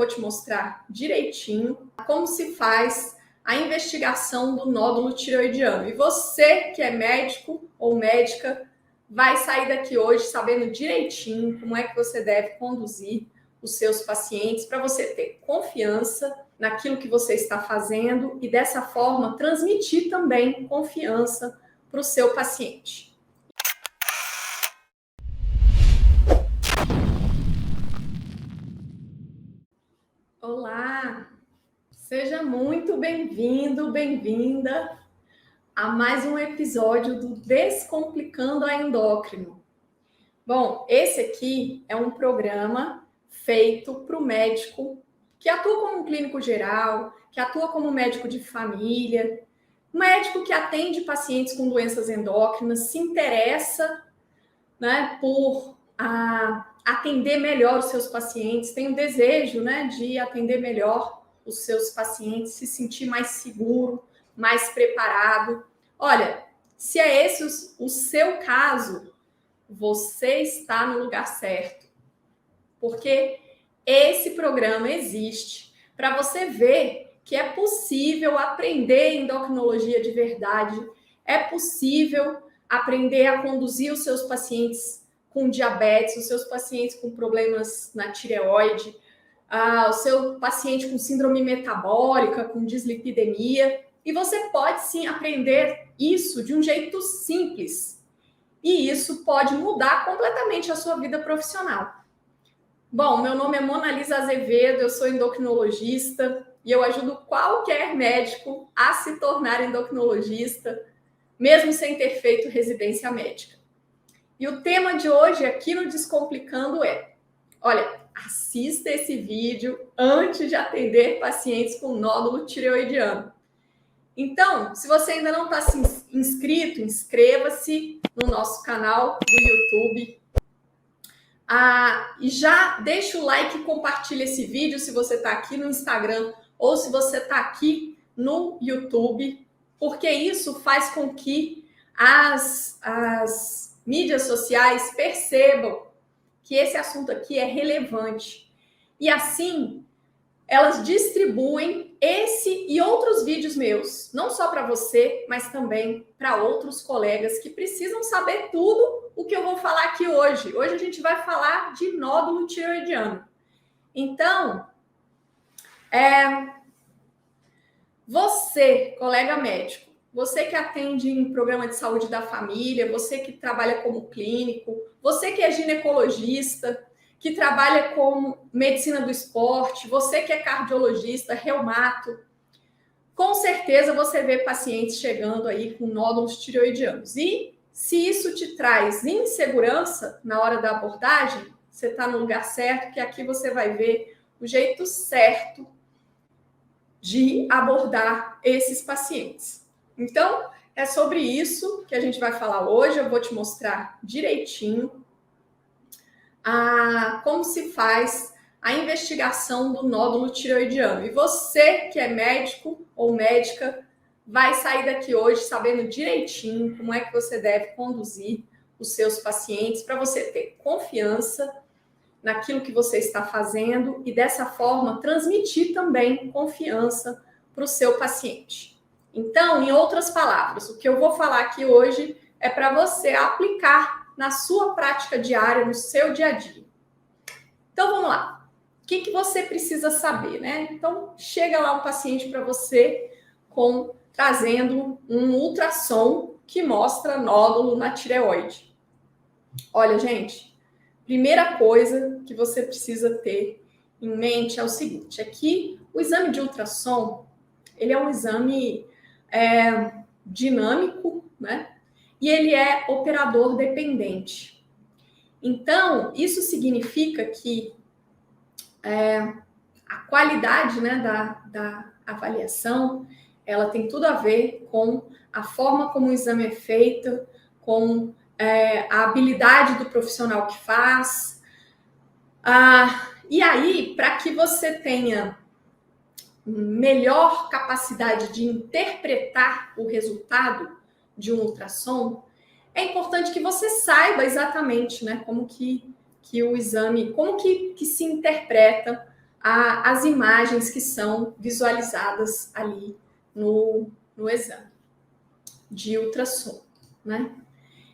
vou te mostrar direitinho como se faz a investigação do nódulo tireoidiano. E você que é médico ou médica vai sair daqui hoje sabendo direitinho como é que você deve conduzir os seus pacientes para você ter confiança naquilo que você está fazendo e dessa forma transmitir também confiança para o seu paciente. Olá, seja muito bem-vindo, bem-vinda a mais um episódio do Descomplicando a Endócrino. Bom, esse aqui é um programa feito para o médico que atua como clínico geral, que atua como médico de família, médico que atende pacientes com doenças endócrinas, se interessa, né, por atender melhor os seus pacientes, tem o desejo, né, de atender melhor os seus pacientes, se sentir mais seguro, mais preparado. Olha, se é esse o seu caso, você está no lugar certo, porque esse programa existe para você ver que é possível aprender endocrinologia de verdade, é possível aprender a conduzir os seus pacientes com diabetes, os seus pacientes com problemas na tireoide, o seu paciente com síndrome metabólica, com dislipidemia, e você pode sim aprender isso de um jeito simples. E isso pode mudar completamente a sua vida profissional. Bom, meu nome é Monalisa Azevedo, eu sou endocrinologista e eu ajudo qualquer médico a se tornar endocrinologista, mesmo sem ter feito residência médica. E o tema de hoje aqui no Descomplicando olha, assista esse vídeo antes de atender pacientes com nódulo tireoidiano. Então, se você ainda não está inscrito, inscreva-se no nosso canal do YouTube. E já deixa o like e compartilha esse vídeo se você está aqui no Instagram ou se você está aqui no YouTube, porque isso faz com que as mídias sociais percebam que esse assunto aqui é relevante. E assim, elas distribuem esse e outros vídeos meus, não só para você, mas também para outros colegas que precisam saber tudo o que eu vou falar aqui hoje. Hoje a gente vai falar de nódulo tireoidiano. Então, você, colega médico, você que atende em programa de saúde da família, você que trabalha como clínico, você que é ginecologista, que trabalha com medicina do esporte, você que é cardiologista, reumato, com certeza você vê pacientes chegando aí com nódulos tireoidianos. E se isso te traz insegurança na hora da abordagem, você está no lugar certo, que aqui você vai ver o jeito certo de abordar esses pacientes. Então, é sobre isso que a gente vai falar hoje. Eu vou te mostrar direitinho como se faz a investigação do nódulo tireoidiano. E você que é médico ou médica vai sair daqui hoje sabendo direitinho como é que você deve conduzir os seus pacientes para você ter confiança naquilo que você está fazendo e dessa forma transmitir também confiança para o seu paciente. Então, em outras palavras, o que eu vou falar aqui hoje é para você aplicar na sua prática diária, no seu dia a dia. Então, vamos lá. O que você precisa saber, né? Então, chega lá um paciente para você trazendo um ultrassom que mostra nódulo na tireoide. Olha, gente, primeira coisa que você precisa ter em mente é o seguinte, é que o exame de ultrassom, ele é um exame dinâmico, né? E ele é operador dependente. Então, isso significa que a qualidade, né, da avaliação, ela tem tudo a ver com a forma como o exame é feito, com a habilidade do profissional que faz. E aí, para que você tenha melhor capacidade de interpretar o resultado de um ultrassom, é importante que você saiba exatamente, né, como que o exame, como que se interpreta as imagens que são visualizadas ali no exame de ultrassom, né?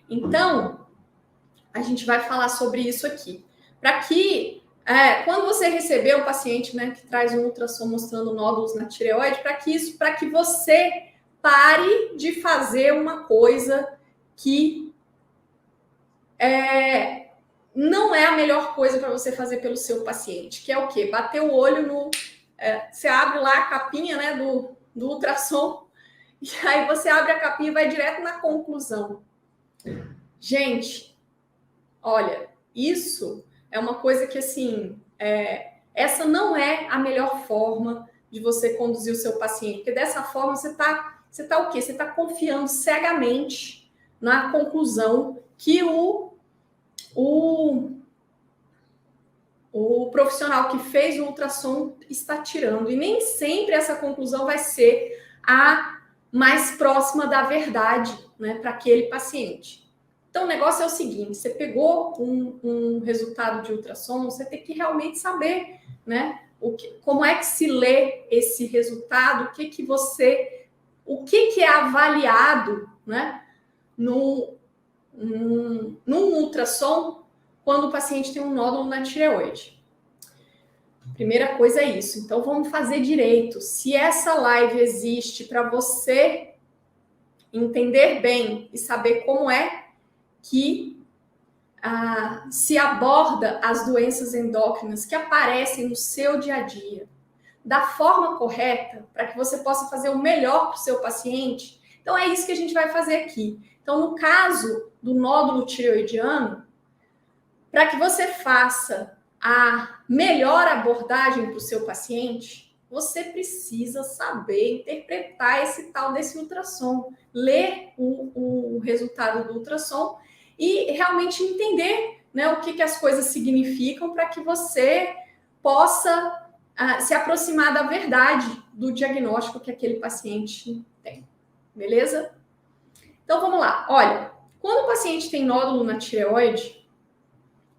Então, a gente vai falar sobre isso aqui. Para que, quando você receber um paciente, né, que traz um ultrassom mostrando nódulos na tireoide, para que você pare de fazer uma coisa que não é a melhor coisa para você fazer pelo seu paciente, que é o quê? Bater o olho no... você abre lá a capinha, né, do ultrassom, e aí você abre a capinha e vai direto na conclusão. Gente, olha, isso é uma coisa que, assim, essa não é a melhor forma de você conduzir o seu paciente, porque dessa forma você tá o quê? Você está confiando cegamente na conclusão que o profissional que fez o ultrassom está tirando. E nem sempre essa conclusão vai ser a mais próxima da verdade, né, para aquele paciente. Então, o negócio é o seguinte, você pegou um resultado de ultrassom, você tem que realmente saber, né, como é que se lê esse resultado, o que é avaliado, né, num ultrassom quando o paciente tem um nódulo na tireoide. Primeira coisa é isso. Então, vamos fazer direito. Se essa live existe para você entender bem e saber como é que se aborda as doenças endócrinas que aparecem no seu dia a dia, da forma correta, para que você possa fazer o melhor para o seu paciente, então é isso que a gente vai fazer aqui. Então, no caso do nódulo tireoidiano, para que você faça a melhor abordagem para o seu paciente, você precisa saber interpretar esse tal desse ultrassom, ler o resultado do ultrassom e realmente entender, né, o que as coisas significam para que você possa se aproximar da verdade do diagnóstico que aquele paciente tem. Beleza? Então, vamos lá. Olha, quando o paciente tem nódulo na tireoide,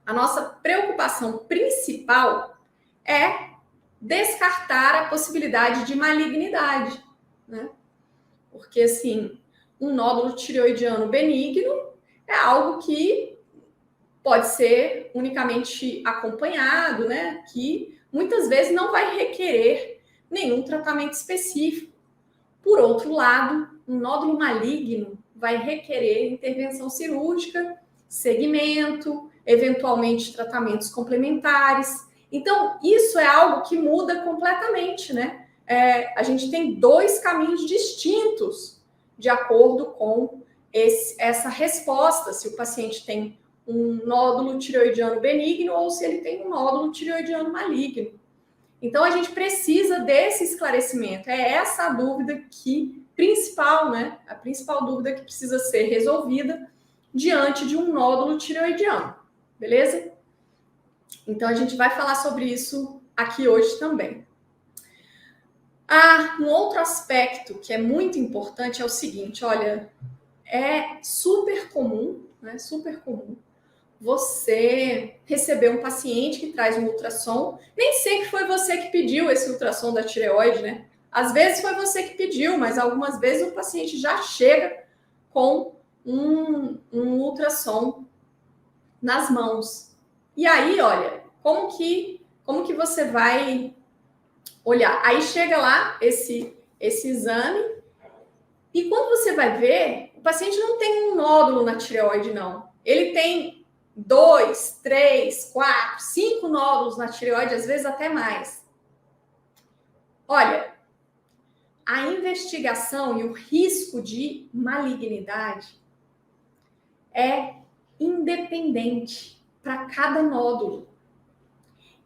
a nossa preocupação principal é descartar a possibilidade de malignidade, né? Porque, assim, um nódulo tireoidiano benigno é algo que pode ser unicamente acompanhado, né? Que muitas vezes não vai requerer nenhum tratamento específico. Por outro lado, um nódulo maligno vai requerer intervenção cirúrgica, segmento, eventualmente tratamentos complementares. Então, isso é algo que muda completamente, né? A gente tem dois caminhos distintos de acordo com essa resposta, se o paciente tem um nódulo tireoidiano benigno ou se ele tem um nódulo tireoidiano maligno. Então, a gente precisa desse esclarecimento. É essa a dúvida principal, né? A principal dúvida que precisa ser resolvida diante de um nódulo tireoidiano, beleza? Então, a gente vai falar sobre isso aqui hoje também. Um outro aspecto que é muito importante é o seguinte, olha, é super comum, né? Super comum você receber um paciente que traz um ultrassom. Nem sempre foi você que pediu esse ultrassom da tireoide, né? Às vezes foi você que pediu, mas algumas vezes o paciente já chega com um ultrassom nas mãos. E aí, olha, como que você vai olhar? Aí chega lá esse exame e quando você vai ver, o paciente não tem um nódulo na tireoide, não. Ele tem 2, 3, 4, 5 nódulos na tireoide, às vezes até mais. Olha, a investigação e o risco de malignidade é independente para cada nódulo.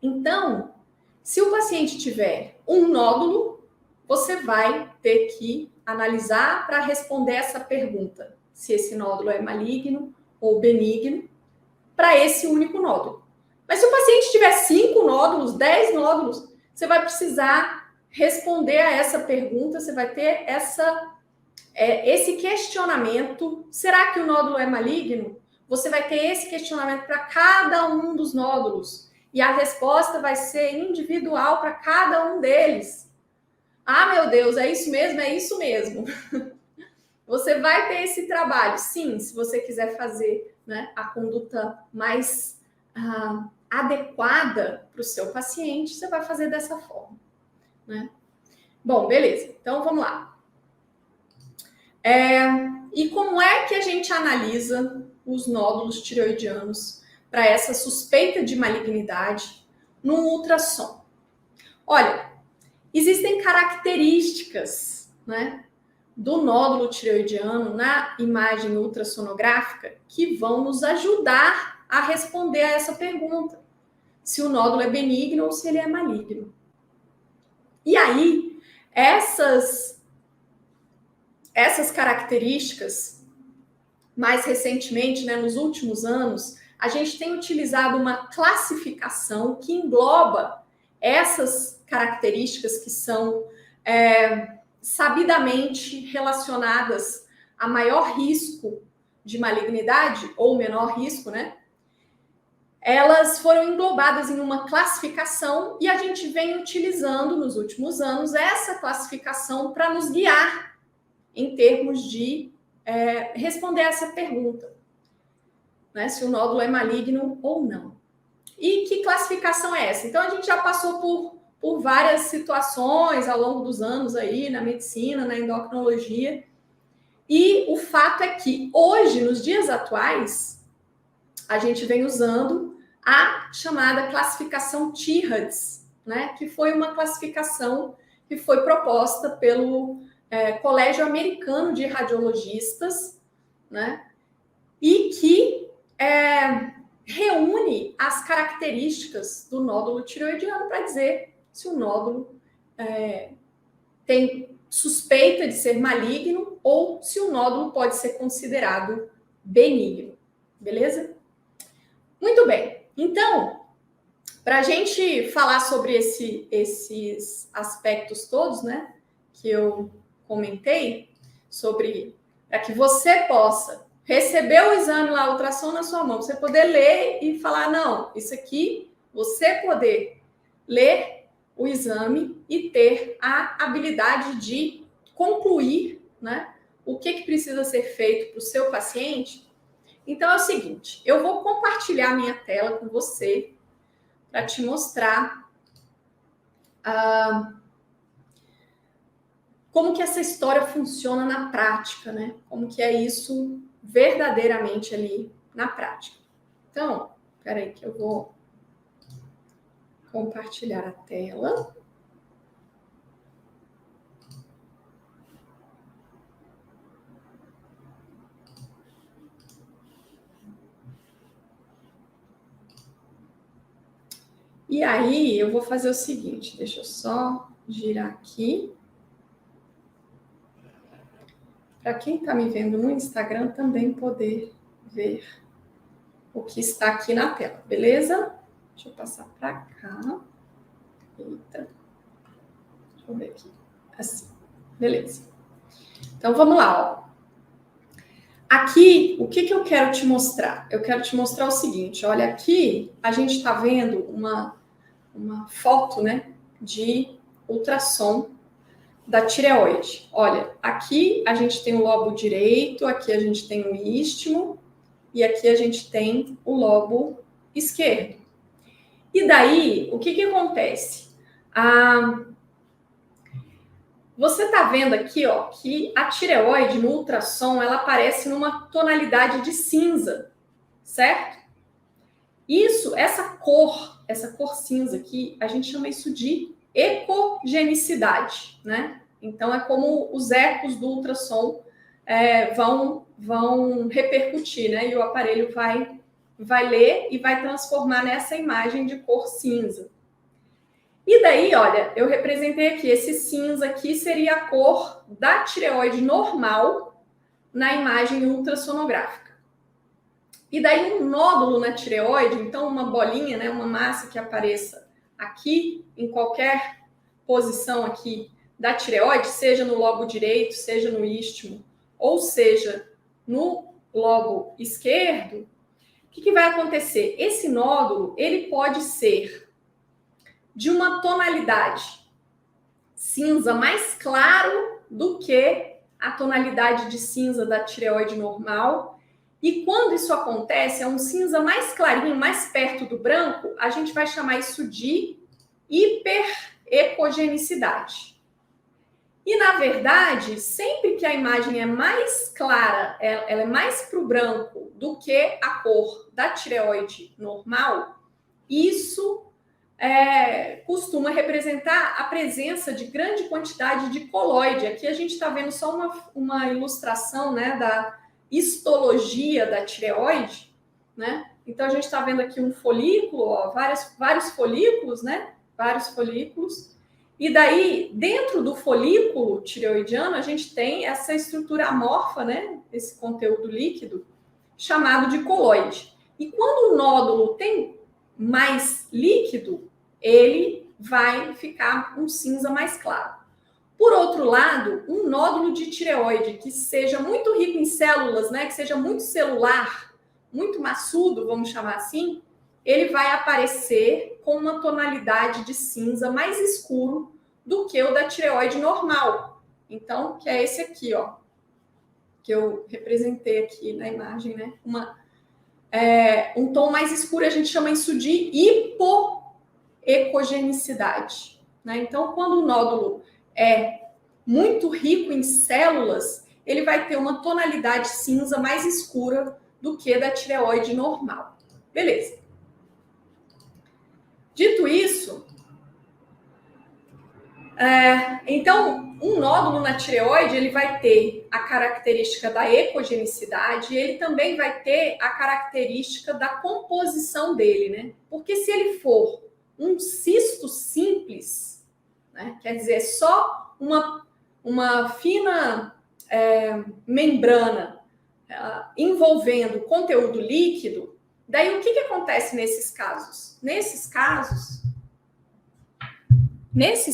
Então, se o paciente tiver um nódulo, você vai ter que analisar para responder essa pergunta, se esse nódulo é maligno ou benigno, para esse único nódulo. Mas se o paciente tiver 5 nódulos, 10 nódulos, você vai precisar responder a essa pergunta, você vai ter esse questionamento, será que o nódulo é maligno? Você vai ter esse questionamento para cada um dos nódulos. e a resposta vai ser individual para cada um deles. Ah, meu Deus, é isso mesmo? É isso mesmo. Você vai ter esse trabalho, sim, se você quiser fazer, né, a conduta mais adequada para o seu paciente, você vai fazer dessa forma, né? Bom, beleza. Então, vamos lá. E como é que a gente analisa os nódulos tireoidianos para essa suspeita de malignidade no ultrassom? Olha, existem características, né, do nódulo tireoidiano na imagem ultrassonográfica que vão nos ajudar a responder a essa pergunta, se o nódulo é benigno ou se ele é maligno. E aí, essas características, mais recentemente, né, nos últimos anos, a gente tem utilizado uma classificação que engloba essas características que são sabidamente relacionadas a maior risco de malignidade ou menor risco, né? Elas foram englobadas em uma classificação e a gente vem utilizando nos últimos anos essa classificação para nos guiar em termos de responder essa pergunta, né? Se o nódulo é maligno ou não. E que classificação é essa? Então, a gente já passou por várias situações ao longo dos anos aí na medicina, na endocrinologia, e o fato é que hoje, nos dias atuais, a gente vem usando a chamada classificação TIRADS, né? Que foi uma classificação que foi proposta pelo Colégio Americano de Radiologistas, né? E que reúne as características do nódulo tireoidiano para dizer se o nódulo tem suspeita de ser maligno ou se o nódulo pode ser considerado benigno. Beleza? Muito bem. Então, para a gente falar sobre esses aspectos todos, né, que eu comentei, para que você possa receber o exame lá, a ultrassom na sua mão, você poder ler e falar, não, isso aqui, você poder ler o exame e ter a habilidade de concluir, né, o que precisa ser feito para o seu paciente. Então é o seguinte, eu vou compartilhar minha tela com você para te mostrar como que essa história funciona na prática, né? Como que é isso verdadeiramente ali na prática. Então, peraí que eu vou compartilhar a tela. E aí, eu vou fazer o seguinte, deixa eu só girar aqui. Para quem está me vendo no Instagram também poder ver o que está aqui na tela, beleza? Deixa eu passar para cá. Eita. Deixa eu ver aqui. Assim, beleza. Então, vamos lá, ó. Aqui, o que eu quero te mostrar? Eu quero te mostrar o seguinte, olha, aqui a gente está vendo uma foto, né, de ultrassom da tireoide. Olha, aqui a gente tem o lobo direito, aqui a gente tem o istmo e aqui a gente tem o lobo esquerdo. E daí, o que acontece? Você está vendo aqui, ó, que a tireoide no ultrassom, ela aparece numa tonalidade de cinza, certo? Essa cor cinza aqui, a gente chama isso de ecogenicidade, né? Então, é como os ecos do ultrassom vão repercutir, né? E o aparelho vai ler e vai transformar nessa imagem de cor cinza. E daí, olha, eu representei aqui, esse cinza aqui seria a cor da tireoide normal na imagem ultrassonográfica. E daí um nódulo na tireoide, então uma bolinha, né, uma massa que apareça aqui, em qualquer posição aqui da tireoide, seja no lobo direito, seja no istmo, ou seja no lobo esquerdo, que vai acontecer? Esse nódulo, ele pode ser de uma tonalidade cinza mais claro do que a tonalidade de cinza da tireoide normal. E quando isso acontece, é um cinza mais clarinho, mais perto do branco, a gente vai chamar isso de hiperecogenicidade. E, na verdade, sempre que a imagem é mais clara, ela é mais para o branco do que a cor da tireoide normal, isso costuma representar a presença de grande quantidade de colóide. Aqui a gente está vendo só uma ilustração, né, da histologia da tireoide, né? Então a gente está vendo aqui um folículo, ó, vários folículos, né? Vários folículos. E daí, dentro do folículo tireoidiano, a gente tem essa estrutura amorfa, né? Esse conteúdo líquido, chamado de colóide. E quando o nódulo tem mais líquido, ele vai ficar um cinza mais claro. Por outro lado, um nódulo de tireoide que seja muito rico em células, né, que seja muito celular, muito maçudo, vamos chamar assim, ele vai aparecer com uma tonalidade de cinza mais escuro do que o da tireoide normal. Então, que é esse aqui, ó, que eu representei aqui na imagem, né? Um tom mais escuro, a gente chama isso de hipoecogenicidade, né? Então, quando o nódulo é muito rico em células, ele vai ter uma tonalidade cinza mais escura do que da tireoide normal. Beleza. Dito isso, então, um nódulo na tireoide, ele vai ter a característica da ecogenicidade e ele também vai ter a característica da composição dele, né? Porque se ele for um cisto simples, né, quer dizer, só uma fina membrana envolvendo conteúdo líquido, daí o que acontece nesses casos? Nesses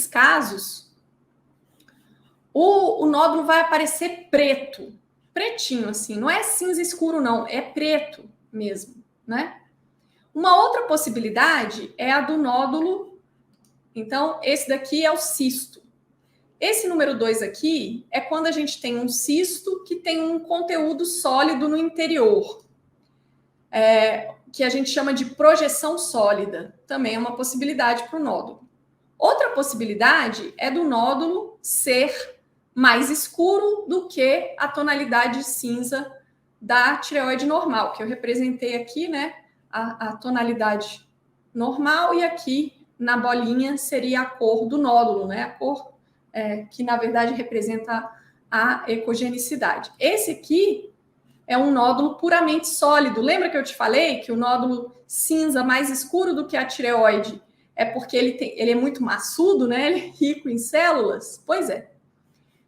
casos, o nódulo vai aparecer preto, pretinho assim, não é cinza escuro não, é preto mesmo, né? Uma outra possibilidade é a do nódulo, então esse daqui é o cisto. Esse número 2 aqui é quando a gente tem um cisto que tem um conteúdo sólido no interior, que a gente chama de projeção sólida, também é uma possibilidade para o nódulo. Outra possibilidade é do nódulo ser mais escuro do que a tonalidade cinza da tireoide normal, que eu representei aqui, né? A tonalidade normal e aqui na bolinha seria a cor do nódulo, né? A cor que, na verdade, representa a ecogenicidade. Esse aqui é um nódulo puramente sólido. Lembra que eu te falei que o nódulo cinza mais escuro do que a tireoide é porque ele é muito maçudo, né? Ele é rico em células? Pois é.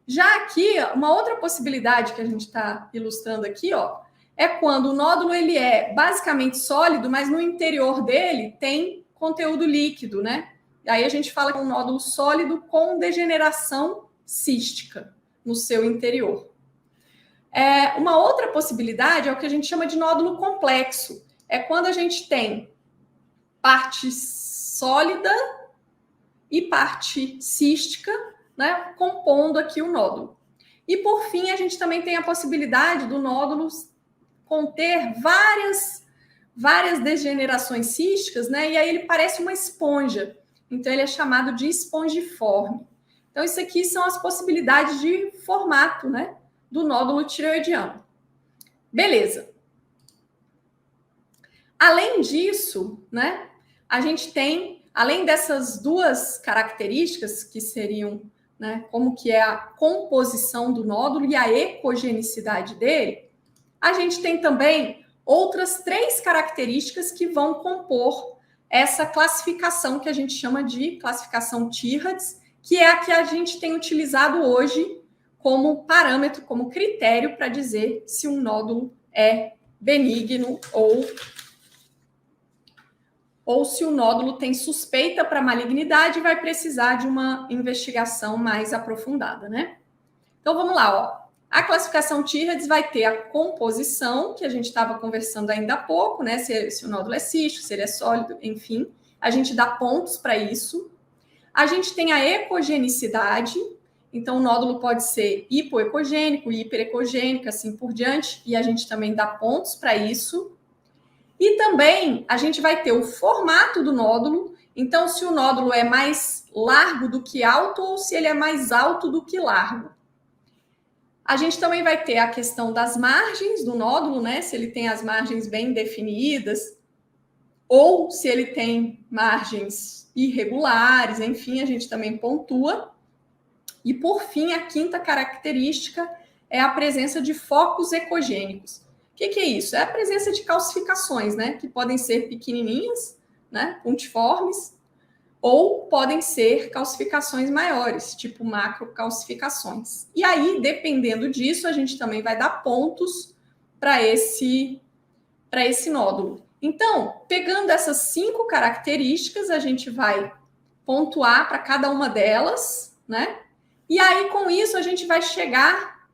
Já aqui, uma outra possibilidade que a gente está ilustrando aqui, ó, é quando o nódulo ele é basicamente sólido, mas no interior dele tem conteúdo líquido, né? E aí a gente fala que é um nódulo sólido com degeneração cística no seu interior. Uma outra possibilidade é o que a gente chama de nódulo complexo. É quando a gente tem parte sólida e parte cística, né, compondo aqui o nódulo. E, por fim, a gente também tem a possibilidade do nódulo conter várias degenerações císticas, né, e aí ele parece uma esponja. Então, ele é chamado de espongiforme. Então, isso aqui são as possibilidades de formato, né, do nódulo tireoidiano. Beleza. Além disso, né, a gente tem, além dessas duas características que seriam, né, como que é a composição do nódulo e a ecogenicidade dele, a gente tem também outras 3 características que vão compor essa classificação que a gente chama de classificação Tierrades, que é a que a gente tem utilizado hoje como parâmetro, como critério para dizer se um nódulo é benigno ou se o nódulo tem suspeita para malignidade e vai precisar de uma investigação mais aprofundada, né? Então, vamos lá, ó. A classificação Tyrreds vai ter a composição, que a gente estava conversando ainda há pouco, né? Se o nódulo é cístico, se ele é sólido, enfim. A gente dá pontos para isso. A gente tem a ecogenicidade, então o nódulo pode ser hipoecogênico, hiperecogênico, assim por diante, e a gente também dá pontos para isso. E também a gente vai ter o formato do nódulo, então se o nódulo é mais largo do que alto ou se ele é mais alto do que largo. A gente também vai ter a questão das margens do nódulo, né? Se ele tem as margens bem definidas, ou se ele tem margens irregulares, enfim, a gente também pontua. E, por fim, a quinta característica é a presença de focos ecogênicos. O que é isso? É a presença de calcificações, né? Que podem ser pequenininhas, né? Pontiformes, ou podem ser calcificações maiores, tipo macrocalcificações. E aí, dependendo disso, a gente também vai dar pontos para esse nódulo. Então, pegando essas 5 características, a gente vai pontuar para cada uma delas, né? E aí, com isso, a gente vai chegar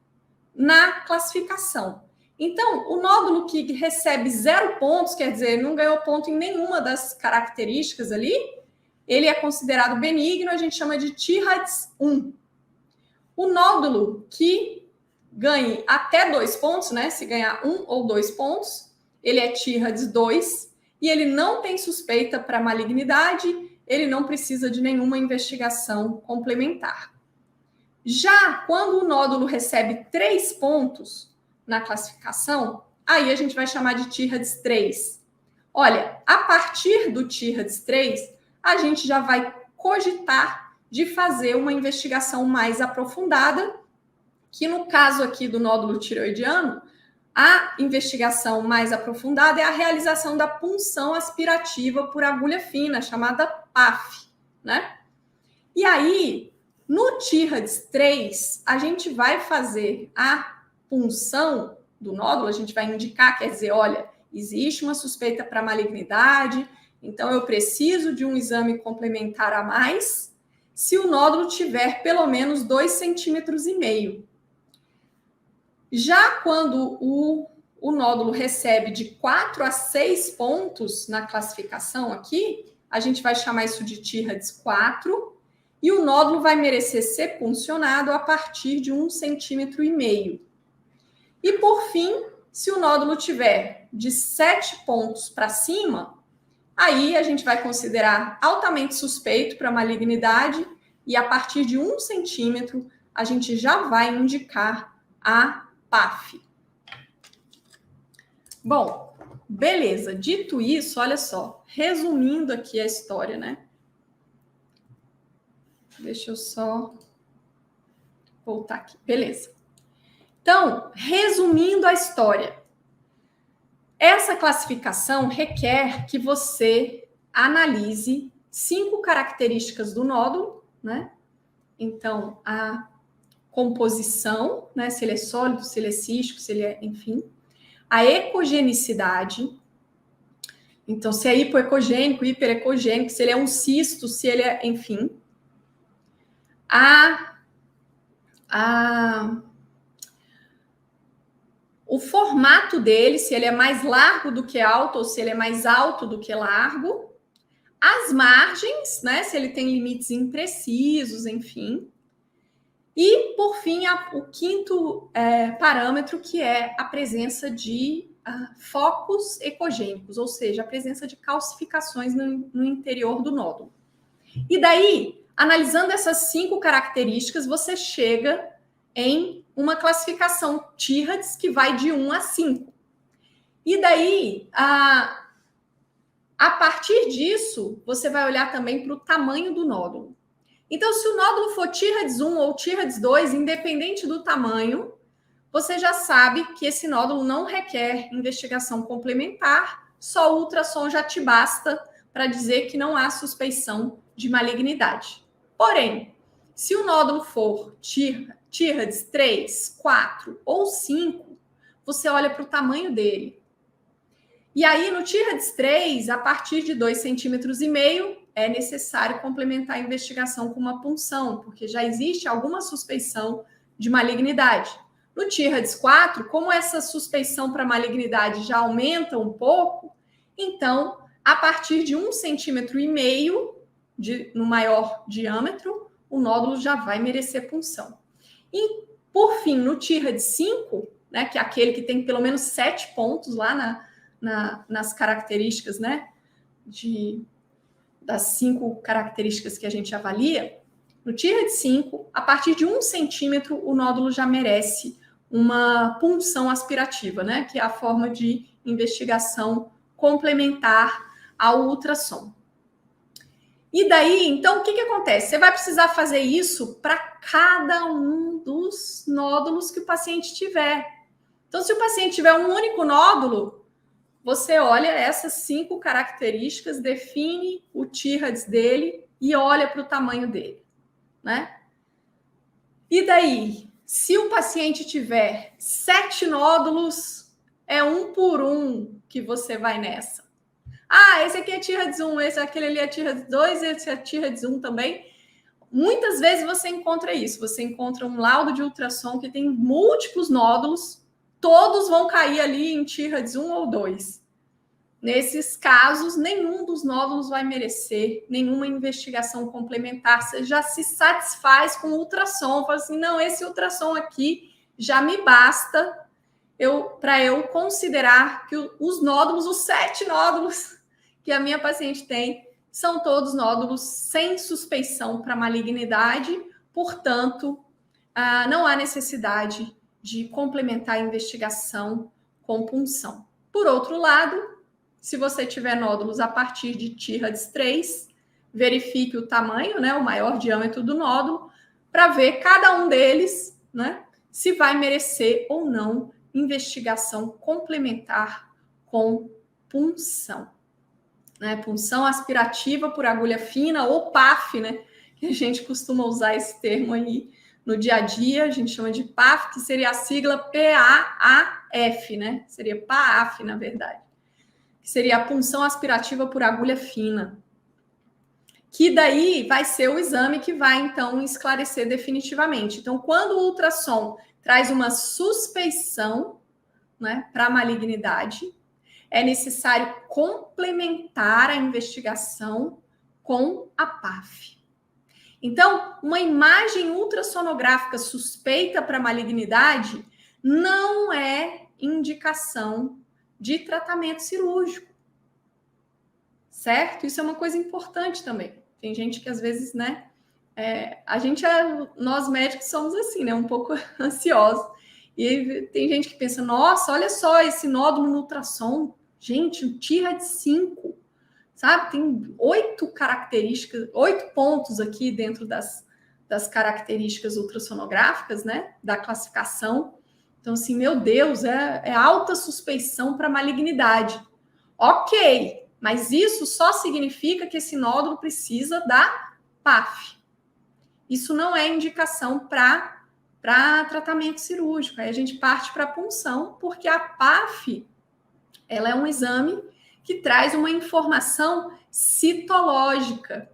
na classificação. Então, o nódulo que recebe 0 pontos, quer dizer, não ganhou ponto em nenhuma das características ali, ele é considerado benigno, a gente chama de Tyrreds 1. O nódulo que ganhe até 2 pontos, né? Se ganhar 1 ou 2 pontos, ele é Tyrreds 2 e ele não tem suspeita para malignidade, ele não precisa de nenhuma investigação complementar. Já quando o nódulo recebe 3 pontos na classificação, aí a gente vai chamar de Tyrreds 3. Olha, a partir do Tyrreds 3, a gente já vai cogitar de fazer uma investigação mais aprofundada, que no caso aqui do nódulo tireoidiano, a investigação mais aprofundada é a realização da punção aspirativa por agulha fina, chamada PAF, né? E aí, no Tyrreds 3, a gente vai fazer a punção do nódulo, a gente vai indicar, quer dizer, olha, existe uma suspeita para malignidade, então eu preciso de um exame complementar a mais, se o nódulo tiver pelo menos 2,5 cm. Já quando o nódulo recebe de 4 a 6 pontos na classificação aqui, a gente vai chamar isso de Tyrreds 4, e o nódulo vai merecer ser puncionado a partir de 1,5 cm. E por fim, se o nódulo tiver de 7 pontos para cima, aí a gente vai considerar altamente suspeito para malignidade e a partir de 1 centímetro a gente já vai indicar a PAF. Bom, beleza. Dito isso, olha só, resumindo aqui a história, né? Deixa eu só voltar aqui. Beleza. Então, resumindo a história, essa classificação requer que você analise 5 características do nódulo, né? Então, a composição, né? Se ele é sólido, se ele é cístico, se ele é, enfim. A ecogenicidade, então, se é hipoecogênico, hiperecogênico, se ele é um cisto, se ele é, enfim. O formato dele, se ele é mais largo do que alto ou se ele é mais alto do que largo. As margens, né? Se ele tem limites imprecisos, enfim. E, por fim, o quinto parâmetro, que é a presença de focos ecogênicos, ou seja, a presença de calcificações no interior do nódulo. E daí, analisando essas 5 características, você chega em uma classificação Tyrreds que vai de 1 a 5. E daí, a partir disso, você vai olhar também para o tamanho do nódulo. Então, se o nódulo for Tyrreds 1 ou Tyrreds 2, independente do tamanho, você já sabe que esse nódulo não requer investigação complementar, só o ultrassom já te basta para dizer que não há suspeição de malignidade. Porém, se o nódulo for Tyrreds 3, 4 ou 5, você olha para o tamanho dele. E aí, no Tyrreds 3, a partir de 2,5 cm, é necessário complementar a investigação com uma punção, porque já existe alguma suspeição de malignidade. No TIRADS 4, como essa suspeição para malignidade já aumenta um pouco, então, a partir de 1,5 cm no maior diâmetro, o nódulo já vai merecer punção. E, por fim, no TIRADS 5, né, que é aquele que tem pelo menos 7 pontos lá nas características, né, das 5 características que a gente avalia, no TIRADS 5, a partir de 1 centímetro, o nódulo já merece uma punção aspirativa, né, que é a forma de investigação complementar ao ultrassom. E daí, então, o que acontece? Você vai precisar fazer isso para cada um dos nódulos que o paciente tiver. Então, se o paciente tiver um único nódulo, você olha essas 5 características, define o TIRADS dele e olha para o tamanho dele, né? E daí, se o paciente tiver 7 nódulos, é 1 por 1 que você vai nessa. Ah, esse aqui é TIRADS 1, aquele ali é TIRADS 2, esse é TIRADS 1 também. Muitas vezes você encontra isso. Você encontra um laudo de ultrassom que tem múltiplos nódulos, todos vão cair ali em TIRADS 1 ou 2. Nesses casos, nenhum dos nódulos vai merecer nenhuma investigação complementar. Você já se satisfaz com o ultrassom. Fala assim, não, esse ultrassom aqui já me basta para eu considerar que os nódulos, os 7 nódulos que a minha paciente tem, são todos nódulos sem suspeição para malignidade, portanto, não há necessidade de complementar a investigação com punção. Por outro lado, se você tiver nódulos a partir de TIRADS 3, verifique o tamanho, né, o maior diâmetro do nódulo, para ver cada um deles, né, se vai merecer ou não investigação complementar com punção. Né, punção aspirativa por agulha fina ou PAF, né? Que a gente costuma usar esse termo aí no dia a dia, a gente chama de PAF, que seria a sigla PAAF, né? Seria PAAF, na verdade. Que seria a punção aspirativa por agulha fina. Que daí vai ser o exame que vai, então, esclarecer definitivamente. Então, quando o ultrassom traz uma suspeição, né, para malignidade, é necessário complementar a investigação com a PAF. Então, uma imagem ultrassonográfica suspeita para malignidade não é indicação de tratamento cirúrgico. Certo? Isso é uma coisa importante também. Tem gente que às vezes, né? Nós médicos somos assim, né? Um pouco ansiosos. E tem gente que pensa, nossa, olha só esse nódulo no ultrassom. Gente, o TIRADS 5, sabe? Tem 8 características, 8 pontos aqui dentro das características ultrassonográficas, né? Da classificação. Então, assim, meu Deus, é alta suspeição para malignidade. Ok, mas isso só significa que esse nódulo precisa da PAF. Isso não é indicação para tratamento cirúrgico. Aí a gente parte para a punção, porque a PAF ela é um exame que traz uma informação citológica.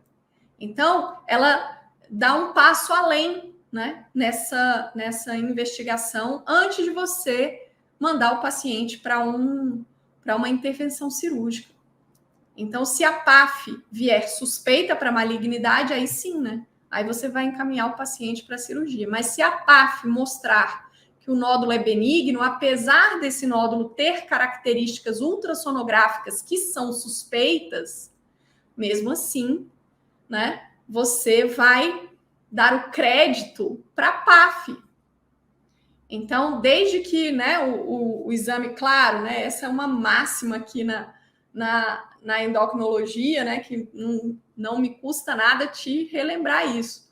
Então, ela dá um passo além, né, nessa investigação antes de você mandar o paciente para uma intervenção cirúrgica. Então, se a PAF vier suspeita para malignidade, aí sim, né? Aí você vai encaminhar o paciente para a cirurgia. Mas se a PAF mostrar que o nódulo é benigno, apesar desse nódulo ter características ultrassonográficas que são suspeitas, mesmo assim, né, você vai dar o crédito para a PAF. Então, desde que, né, o exame, claro, né, essa é uma máxima aqui na endocrinologia, né, que não me custa nada te relembrar isso,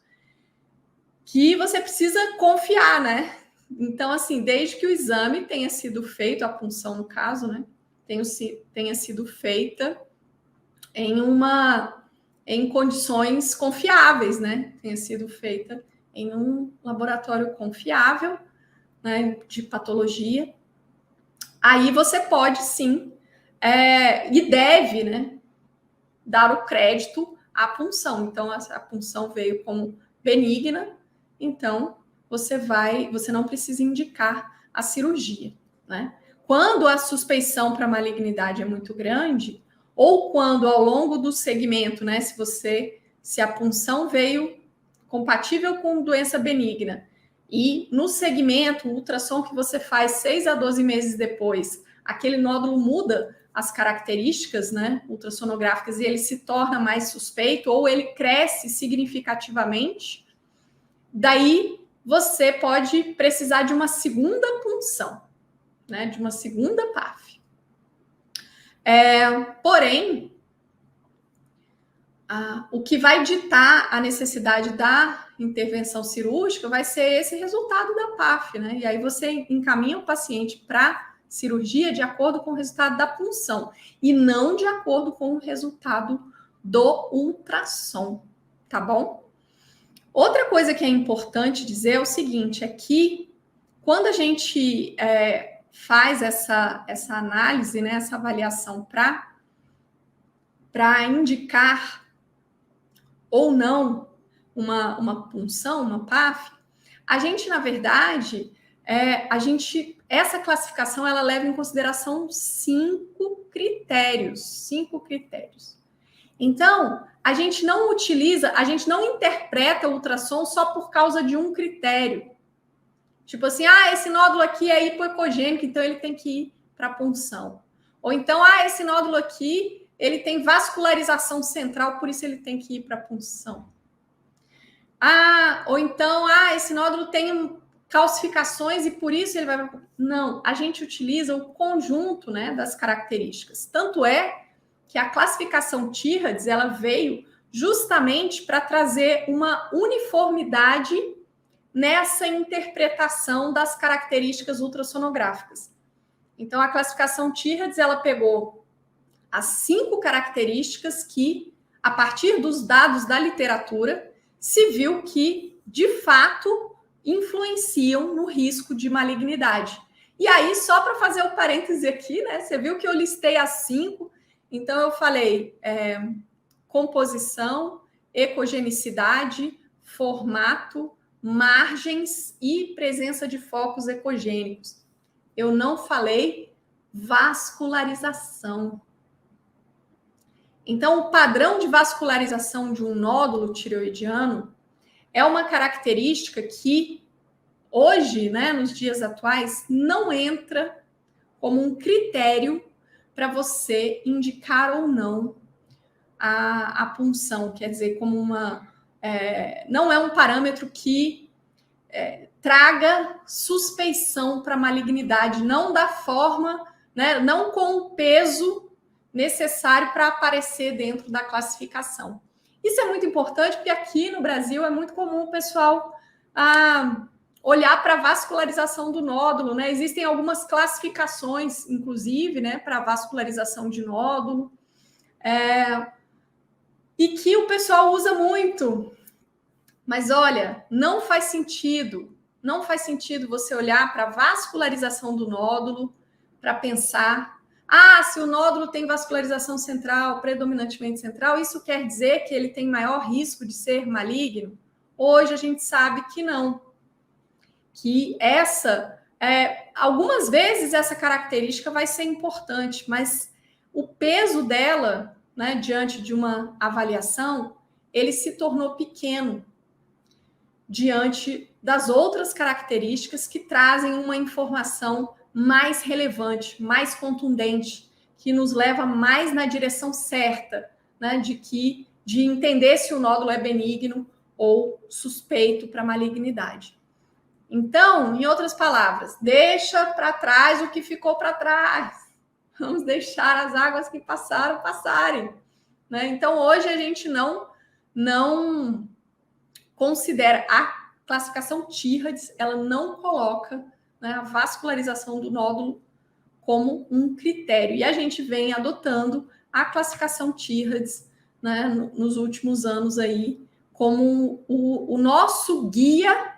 que você precisa confiar, né? Então, assim, desde que o exame tenha sido feito, a punção no caso, né, tenha sido feita em condições confiáveis, né? Tenha sido feita em um laboratório confiável, né, de patologia. Aí você pode sim e deve, né, dar o crédito à punção. Então, a punção veio como benigna, então você não precisa indicar a cirurgia, né? Quando a suspeição para malignidade é muito grande, ou quando ao longo do segmento, né, se a punção veio compatível com doença benigna e no segmento, o ultrassom que você faz 6 a 12 meses depois, aquele nódulo muda as características, né, ultrassonográficas e ele se torna mais suspeito ou ele cresce significativamente, daí você pode precisar de uma segunda punção, né, de uma segunda PAF. Porém, o que vai ditar a necessidade da intervenção cirúrgica vai ser esse resultado da PAF, né? E aí você encaminha o paciente para cirurgia de acordo com o resultado da punção e não de acordo com o resultado do ultrassom, tá bom? Outra coisa que é importante dizer é o seguinte, é que quando a gente faz essa análise, né, essa avaliação para indicar ou não uma punção, uma PAF, a gente, na verdade, essa classificação ela leva em consideração 5 critérios. Então, a gente não interpreta o ultrassom só por causa de um critério. Tipo assim, esse nódulo aqui é hipoecogênico, então ele tem que ir para a punção. Ou então, esse nódulo aqui ele tem vascularização central, por isso ele tem que ir para a punção. Ou então, esse nódulo tem calcificações e por isso ele vai... Não, a gente utiliza o conjunto, né, das características. Tanto é que a classificação Tyrrades, ela veio justamente para trazer uma uniformidade nessa interpretação das características ultrassonográficas. Então, a classificação Tyrrades, ela pegou as 5 características que, a partir dos dados da literatura, se viu que, de fato, influenciam no risco de malignidade. E aí, só para fazer o parêntese aqui, né? Você viu que eu listei as 5, então eu falei composição, ecogenicidade, formato, margens e presença de focos ecogênicos. Eu não falei vascularização. Então, o padrão de vascularização de um nódulo tireoidiano é uma característica que hoje, né, nos dias atuais, não entra como um critério para você indicar ou não a punção. Quer dizer, como não é um parâmetro que traga suspeição para malignidade, não da forma, né, não com o peso necessário para aparecer dentro da classificação. Isso é muito importante porque aqui no Brasil é muito comum o pessoal olhar para a vascularização do nódulo, né? Existem algumas classificações, inclusive, né, para vascularização de nódulo, e que o pessoal usa muito. Mas olha, não faz sentido você olhar para a vascularização do nódulo para pensar, se o nódulo tem vascularização central, predominantemente central, isso quer dizer que ele tem maior risco de ser maligno? Hoje a gente sabe que não. Que algumas vezes essa característica vai ser importante, mas o peso dela, né, diante de uma avaliação, ele se tornou pequeno diante das outras características que trazem uma informação mais relevante, mais contundente, que nos leva mais na direção certa, né, de entender se o nódulo é benigno ou suspeito para malignidade. Então, em outras palavras, deixa para trás o que ficou para trás. Vamos deixar as águas que passaram passarem, né? Então, hoje a gente não considera a classificação Tyrrades, ela não coloca, né, a vascularização do nódulo como um critério. E a gente vem adotando a classificação Tyrrades, né, nos últimos anos aí, como o nosso guia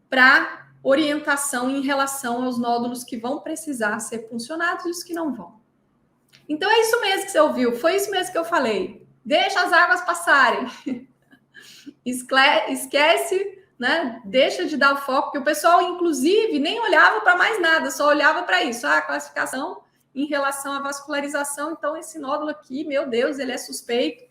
para orientação em relação aos nódulos que vão precisar ser puncionados e os que não vão. Então é isso mesmo que você ouviu, foi isso mesmo que eu falei. Deixa as águas passarem. Esquece né? Deixa de dar o foco, porque o pessoal, inclusive, nem olhava para mais nada, só olhava para isso. A classificação em relação à vascularização, então esse nódulo aqui, meu Deus, ele é suspeito,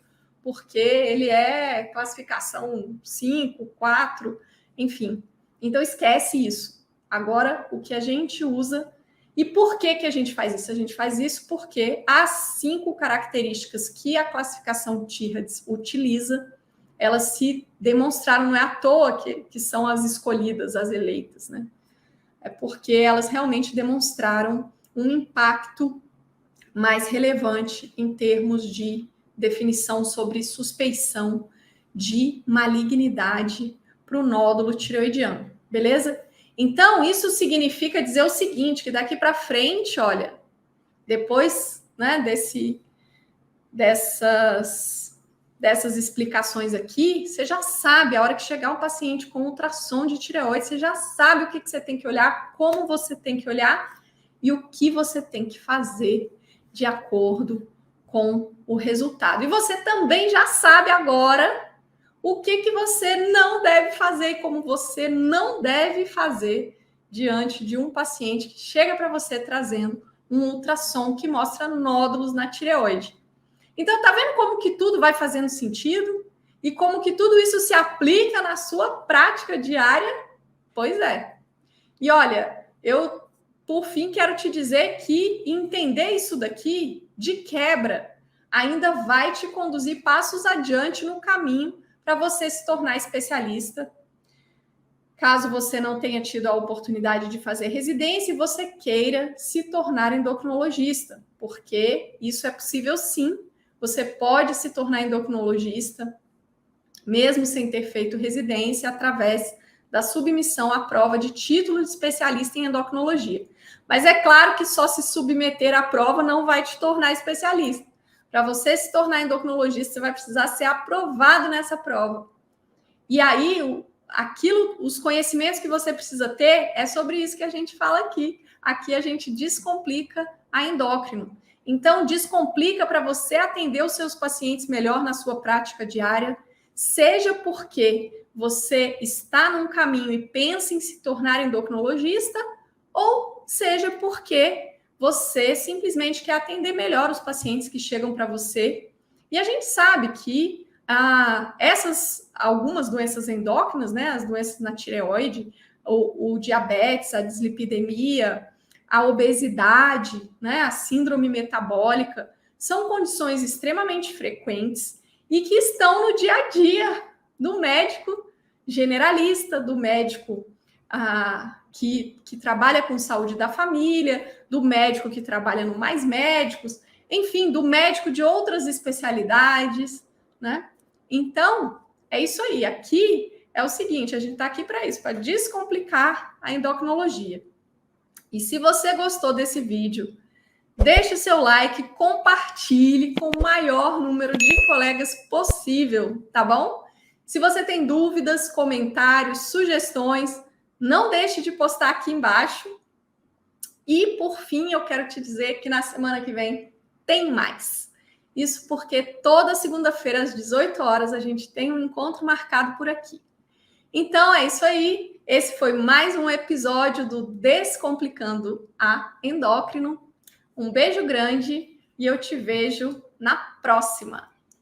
porque ele é classificação 5, 4, enfim. Então esquece isso. Agora, o que a gente usa e por que a gente faz isso? A gente faz isso porque as 5 características que a classificação TIRADS utiliza, elas se demonstraram, não é à toa que são as escolhidas, as eleitas, né? É porque elas realmente demonstraram um impacto mais relevante em termos de definição sobre suspeição de malignidade para o nódulo tireoidiano, beleza? Então, isso significa dizer o seguinte, que daqui para frente, olha, depois, né, dessas explicações aqui, você já sabe, a hora que chegar um paciente com ultrassom de tireoide, você já sabe o que você tem que olhar, como você tem que olhar e o que você tem que fazer de acordo com o resultado. E você também já sabe agora o que você não deve fazer e como você não deve fazer diante de um paciente que chega para você trazendo um ultrassom que mostra nódulos na tireoide. Então, tá vendo como que tudo vai fazendo sentido? E como que tudo isso se aplica na sua prática diária? Pois é. E olha, eu, por fim, quero te dizer que entender isso daqui, de quebra, ainda vai te conduzir passos adiante no caminho para você se tornar especialista. Caso você não tenha tido a oportunidade de fazer residência e você queira se tornar endocrinologista, porque isso é possível sim. Você pode se tornar endocrinologista, mesmo sem ter feito residência, através da submissão à prova de título de especialista em endocrinologia. Mas é claro que só se submeter à prova não vai te tornar especialista. Para você se tornar endocrinologista, você vai precisar ser aprovado nessa prova. E aí, os conhecimentos que você precisa ter é sobre isso que a gente fala aqui. Aqui a gente descomplica a endócrino. Então, descomplica para você atender os seus pacientes melhor na sua prática diária, seja porque você está num caminho e pensa em se tornar endocrinologista, ou seja porque você simplesmente quer atender melhor os pacientes que chegam para você. E a gente sabe que algumas doenças endócrinas, né, as doenças na tireoide, o diabetes, a dislipidemia, a obesidade, né, a síndrome metabólica, são condições extremamente frequentes e que estão no dia a dia do médico generalista, do médico que trabalha com saúde da família, do médico que trabalha no Mais Médicos, enfim, do médico de outras especialidades, né? Então, é isso aí. Aqui é o seguinte, a gente está aqui para isso, para descomplicar a endocrinologia. E se você gostou desse vídeo, deixe seu like, compartilhe com o maior número de colegas possível, tá bom? Se você tem dúvidas, comentários, sugestões, não deixe de postar aqui embaixo. E, por fim, eu quero te dizer que na semana que vem tem mais. Isso porque toda segunda-feira, às 18 horas, a gente tem um encontro marcado por aqui. Então, é isso aí. Esse foi mais um episódio do Descomplicando a Endócrino. Um beijo grande e eu te vejo na próxima.